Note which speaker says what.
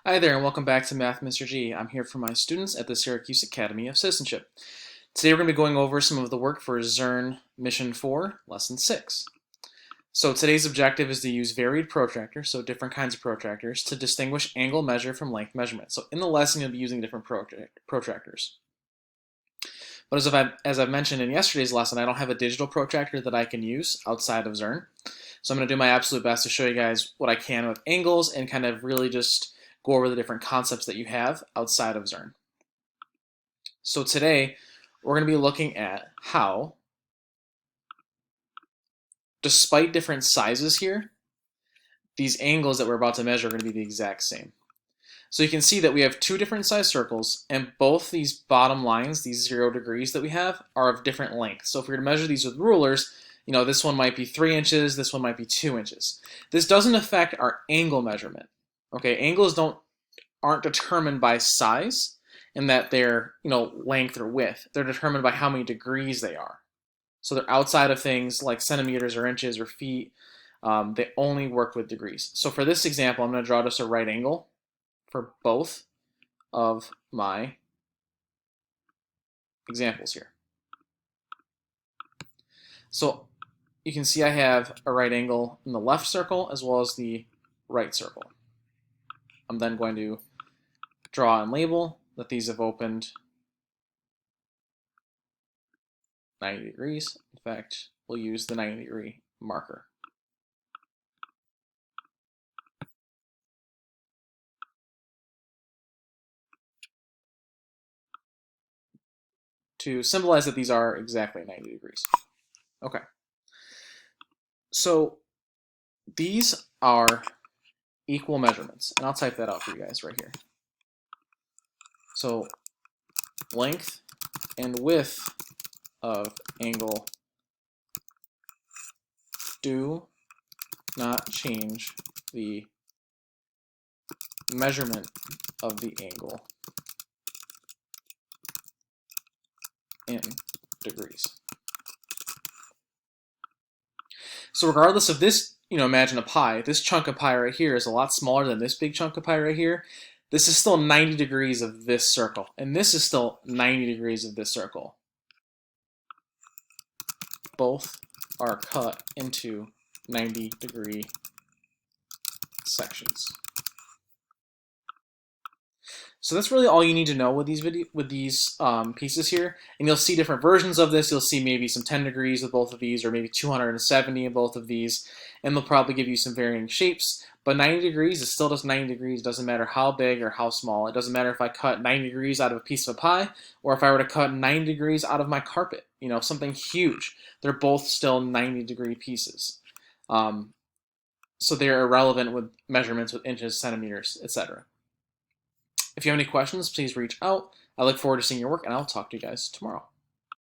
Speaker 1: Hi there, and welcome back to Math Mr. G. I'm here for my students at the Syracuse Academy of Citizenship. Today we're going to be going over some of the work for Zern Mission 4, Lesson 6. So today's objective is to use varied protractors, so different kinds of protractors, to distinguish angle measure from length measurement. So in the lesson you'll be using different protractors. But as I've mentioned in yesterday's lesson, I don't have a digital protractor that I can use outside of Zern. So I'm going to do my absolute best to show you guys what I can with angles and kind of really just go over the different concepts that you have outside of Zern. So today we're going to be looking at how, despite different sizes here, these angles that we're about to measure are going to be the exact same. So you can see that we have two different size circles, and both these bottom lines, these 0 degrees that we have, are of different lengths. So if we were to measure these with rulers, this one might be 3 inches, this one might be 2 inches. This doesn't affect our angle measurement. Okay, angles aren't determined by size in that they're length or width. They're determined by how many degrees they are. So they're outside of things like centimeters or inches or feet. They only work with degrees. So for this example, I'm going to draw just a right angle for both of my examples here. So you can see I have a right angle in the left circle as well as the right circle. I'm then going to draw and label that these have opened 90 degrees. In fact, we'll use the 90-degree marker. To symbolize that these are exactly 90 degrees. Okay. So these are equal measurements, and I'll type that out for you guys right here. So length and width of angle do not change the measurement of the angle in degrees. So regardless of this, imagine a pie. This chunk of pie right here is a lot smaller than this big chunk of pie right here. This is still 90 degrees of this circle, and this is still 90 degrees of this circle. Both are cut into 90-degree sections. So that's really all you need to know with these pieces here. And you'll see different versions of this. You'll see maybe some 10 degrees with both of these, or maybe 270 in both of these. And they'll probably give you some varying shapes. But 90 degrees is still just 90 degrees. It doesn't matter how big or how small. It doesn't matter if I cut 90 degrees out of a piece of a pie, or if I were to cut 90 degrees out of my carpet. Something huge. They're both still 90-degree pieces. So they're irrelevant with measurements with inches, centimeters, etc. If you have any questions, please reach out. I look forward to seeing your work, and I'll talk to you guys tomorrow.